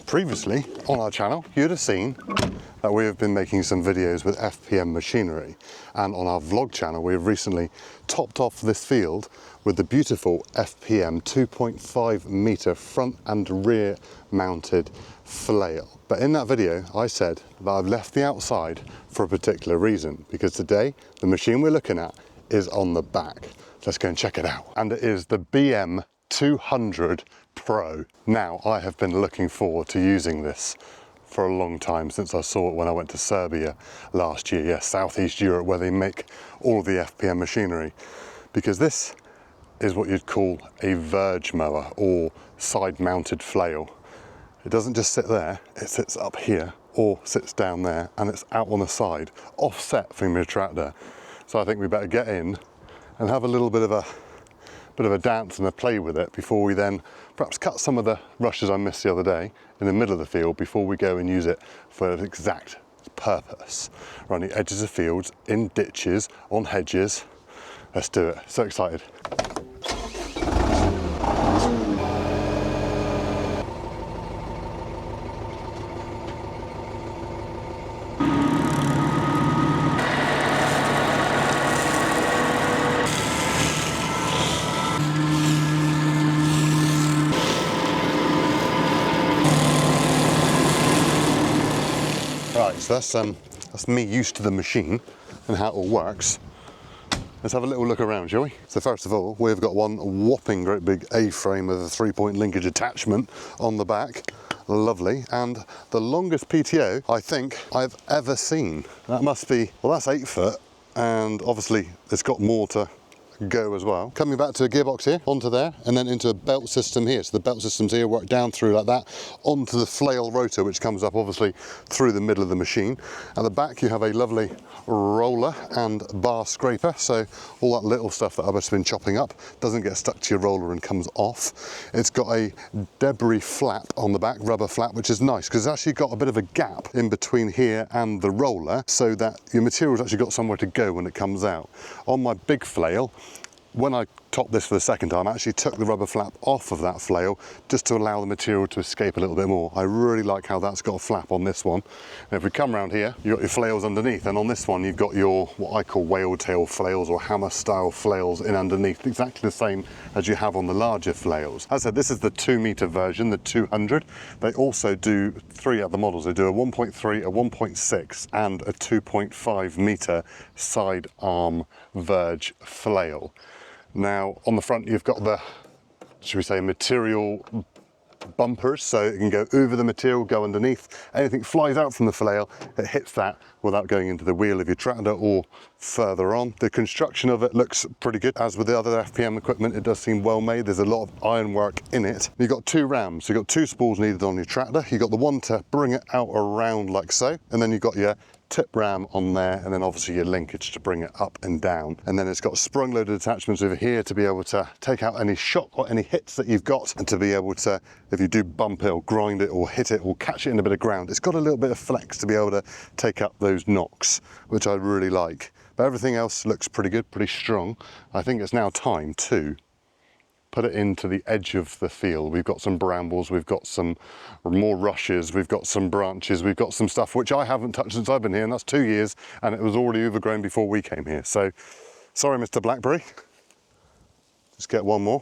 Previously on our channel, you'd have seen that we have been making some videos with FPM machinery, and on our vlog channel we have recently topped off this field with the beautiful FPM 2.5 meter front and rear mounted flail. But in that video I said that I've left the outside for a particular reason, because today the machine we're looking at is on the back. Let's go and check it out. And it is the BM200 Pro. Now, I have been looking forward to using this for a long time, since I saw it when I went to Serbia last year, yes, Southeast Europe, where they make all the FPM machinery, because this is what you'd call a verge mower or side mounted flail. It doesn't just sit there, it sits up here or sits down there, and it's out on the side, offset from your tractor. So I think we better get in and have a little bit of a dance and a play with it before we then perhaps cut some of the rushes I missed the other day in the middle of the field, before we go and use it for its exact purpose. Around the edges of fields, in ditches, on hedges. Let's do it. So excited. So that's me used to the machine and how it all works. Let's have a little look around, shall we? So first of all, we've got one whopping great big A-frame with a 3-point linkage attachment on the back. Lovely. And the longest PTO I think I've ever seen. That must be, well, that's 8 foot, and obviously it's got more to go as well. Coming back to a gearbox here, onto there, and then into a belt system here. So the belt systems here work down through like that, onto the flail rotor, which comes up obviously through the middle of the machine. At the back you have a lovely roller and bar scraper, so all that little stuff that I've just been chopping up doesn't get stuck to your roller and comes off. It's got a debris flap on the back, rubber flap, which is nice because it's actually got a bit of a gap in between here and the roller, so that your material's actually got somewhere to go when it comes out. On my big flail, when I topped this for the second time, I actually took the rubber flap off of that flail just to allow the material to escape a little bit more. I really like how that's got a flap on this one. And if we come around here, you've got your flails underneath, and on this one you've got your, what I call whale tail flails or hammer style flails in underneath, exactly the same as you have on the larger flails. As I said, this is the 2 meter version, the 200. They also do 3 other models. They do a 1.3, a 1.6 and a 2.5 meter side arm Verge flail. Now on the front you've got the, should we say, material bumpers, so it can go over the material, go underneath. Anything flies out from the flail, it hits that without going into the wheel of your tractor or further on. The construction of it looks pretty good. As with the other FPM equipment, it does seem well made. There's a lot of ironwork in it. You've got 2 rams, so you've got 2 spools needed on your tractor. You've got the one to bring it out around like so, and then you've got your tip ram on there, and then obviously your linkage to bring it up and down. And then it's got sprung loaded attachments over here to be able to take out any shock or any hits that you've got, and to be able to, if you do bump it or grind it or hit it or catch it in a bit of ground, it's got a little bit of flex to be able to take up those knocks, which I really like. But everything else looks pretty good, pretty strong. I think it's now time to put it into the edge of the field. We've got some brambles, we've got some more rushes, we've got some branches, we've got some stuff which I haven't touched since I've been here, and that's 2 years, and it was already overgrown before we came here. So, sorry Mr. Blackberry. Just get one more.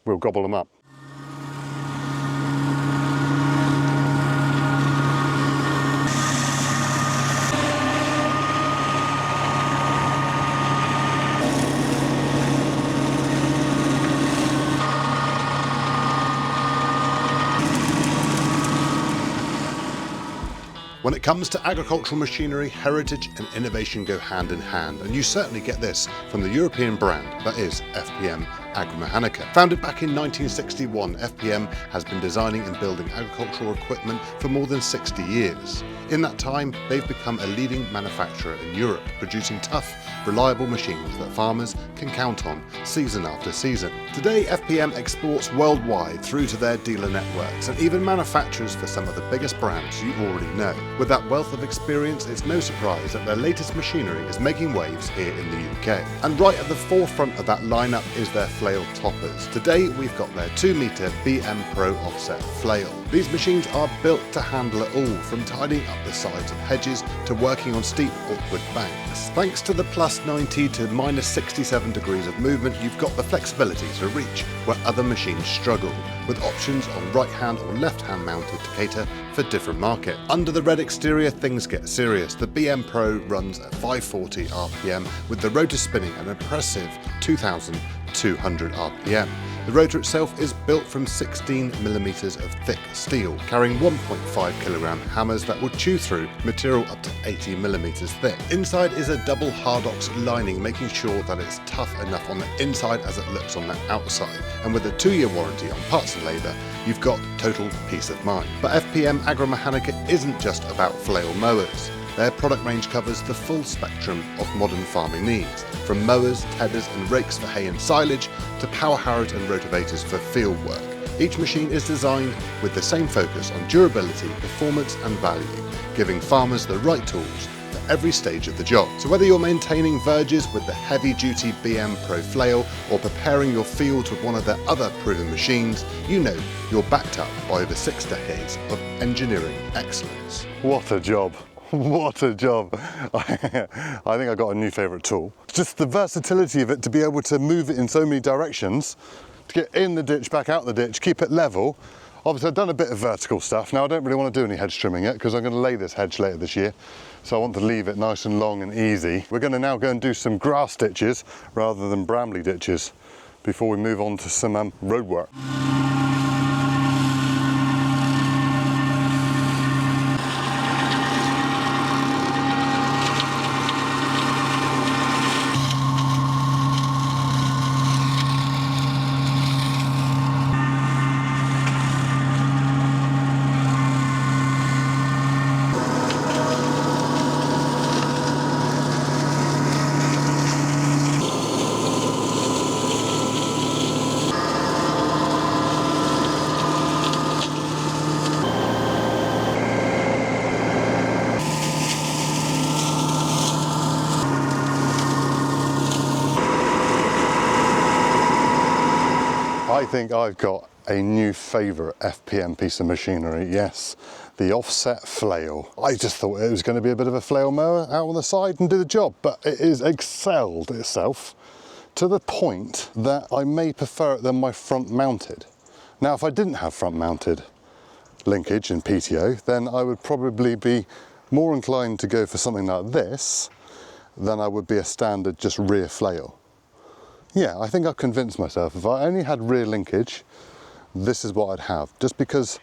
We'll gobble them up. When it comes to agricultural machinery, heritage and innovation go hand in hand, and you certainly get this from the European brand that is FPM Agrimechanica. Founded back in 1961, FPM has been designing and building agricultural equipment for more than 60 years. In that time, they've become a leading manufacturer in Europe, producing tough, reliable machines that farmers can count on season after season. Today, FPM exports worldwide through to their dealer networks and even manufactures for some of the biggest brands you already know. With that wealth of experience, it's no surprise that their latest machinery is making waves here in the UK. And right at the forefront of that lineup is their flail toppers. Today, we've got their 2-metre BMPRO offset flail. These machines are built to handle it all, from tidying up the sides of hedges to working on steep, awkward banks. Thanks to the plus 90 to minus 67 degrees of movement, you've got the flexibility to reach where other machines struggle, with options on right hand or left hand mounted to cater for different markets. Under the red exterior, things get serious. The BMPRO runs at 540 RPM, with the rotor spinning an impressive 2,200 RPM. The rotor itself is built from 16mm of thick steel, carrying 1.5 kilogram hammers that will chew through material up to 80mm thick. Inside is a double Hardox lining, making sure that it's tough enough on the inside as it looks on the outside. And with a 2-year warranty on parts and labour, you've got total peace of mind. But FPM Agromechanica isn't just about flail mowers. Their product range covers the full spectrum of modern farming needs, from mowers, tedders and rakes for hay and silage, to power harrows and rotavators for field work. Each machine is designed with the same focus on durability, performance and value, giving farmers the right tools for every stage of the job. So whether you're maintaining Verges with the heavy-duty BMPRO flail or preparing your fields with one of their other proven machines, you know you're backed up by over 6 decades of engineering excellence. What a job. What a job. I think I got a new favourite tool. Just the versatility of it, to be able to move it in so many directions, to get in the ditch, back out the ditch, keep it level. Obviously I've done a bit of vertical stuff. Now I don't really want to do any hedge trimming yet because I'm going to lay this hedge later this year. So I want to leave it nice and long and easy. We're going to now go and do some grass ditches rather than brambly ditches before we move on to some road work. I think I've got a new favourite FPM piece of machinery, yes, the offset flail. I just thought it was going to be a bit of a flail mower out on the side and do the job, but it has excelled itself to the point that I may prefer it than my front mounted. Now, if I didn't have front mounted linkage and PTO, then I would probably be more inclined to go for something like this than I would be a standard just rear flail. Yeah, I think I've convinced myself if I only had rear linkage, this is what I'd have, just because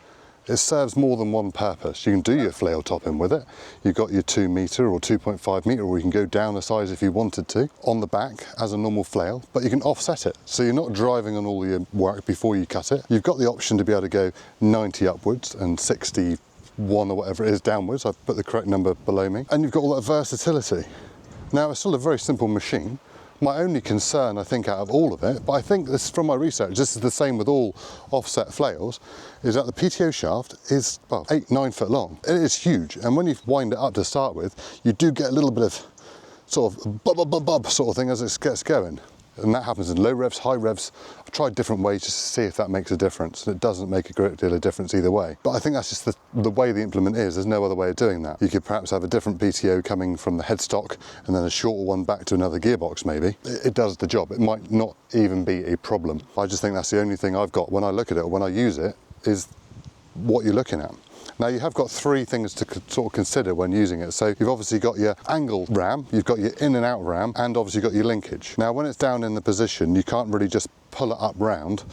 it serves more than one purpose. You can do your flail topping with it. You've got your 2 metre or 2.5 metre, or you can go down a size if you wanted to, on the back as a normal flail, but you can offset it. So you're not driving on all your work before you cut it. You've got the option to be able to go 90 upwards and 61 or whatever it is downwards. I've put the correct number below me. And you've got all that versatility. Now, it's still a very simple machine. My only concern, I think, out of all of it, but I think this, from my research, this is the same with all offset flails, is that the PTO shaft is, well, 8-9 foot long. It is huge, and when you wind it up to start with, you do get a little bit of sort of bub sort of thing as it gets going. And that happens in low revs, high revs. I've tried different ways just to see if that makes a difference. And it doesn't make a great deal of difference either way. But I think that's just the way the implement is. There's no other way of doing that. You could perhaps have a different PTO coming from the headstock and then a shorter one back to another gearbox maybe. It does the job. It might not even be a problem. I just think that's the only thing I've got when I look at it or when I use it is what you're looking at. Now, you have got 3 things to sort of consider when using it. So you've obviously got your angle ram, you've got your in and out ram, and obviously got your linkage. Now, when it's down in the position, you can't really just pull it up round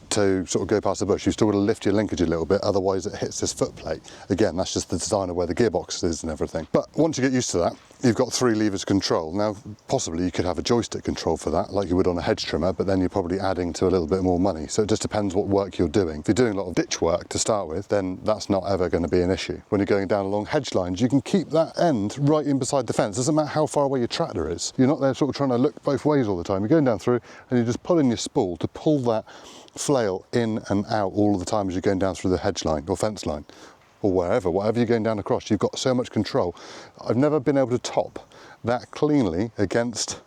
to sort of go past the bush. You've still got to lift your linkage a little bit, otherwise it hits this foot plate. Again, that's just the design of where the gearbox is and everything. But once you get used to that, you've got 3 levers control. Now, possibly you could have a joystick control for that, like you would on a hedge trimmer, but then you're probably adding to a little bit more money. So it just depends what work you're doing. If you're doing a lot of ditch work to start with, then that's not ever going to be an issue. When you're going down along hedge lines, you can keep that end right in beside the fence. Doesn't matter how far away your tractor is. You're not there sort of trying to look both ways all the time. You're going down through and you're just pulling your spool to pull that flail in and out all of the time as you're going down through the hedge line or fence line, or whatever you're going down across. You've got so much control. I've never been able to top that cleanly against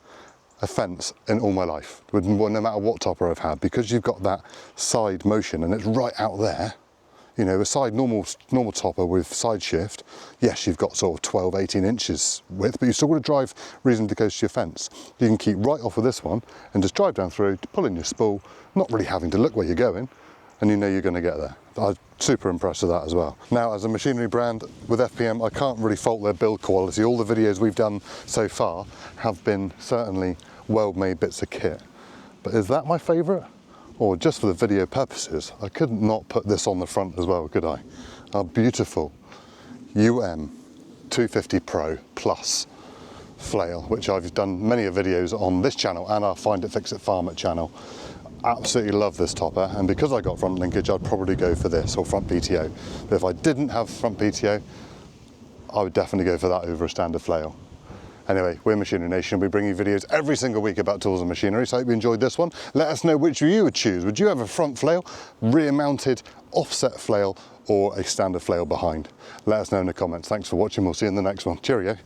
a fence in all my life, no matter what topper I've had, because you've got that side motion and it's right out there. You know, a side normal topper with side shift, yes, you've got sort of 12, 18 inches width, but you've still got to drive reasonably close to your fence. You can keep right off of this one and just drive down through, pull in your spool, not really having to look where you're going, and you know you're going to get there. I'm super impressed with that as well. Now, as a machinery brand with FPM, I can't really fault their build quality. All the videos we've done so far have been certainly well-made bits of kit. But is that my favourite? Or just for the video purposes, I couldn't not put this on the front as well, could I? Our beautiful UM 250 Pro Plus flail, which I've done many videos on this channel and our Find It Fix It Farm It channel. Absolutely love this topper, and because I got front linkage, I'd probably go for this, or front PTO. But if I didn't have front PTO, I would definitely go for that over a standard flail. Anyway, we're Machinery Nation. We bring you videos every single week about tools and machinery, so I hope you enjoyed this one. Let us know which you would choose. Would you have a front flail, rear mounted offset flail, or a standard flail behind? Let us know in the comments. Thanks for watching. We'll see you in the next one. Cheerio.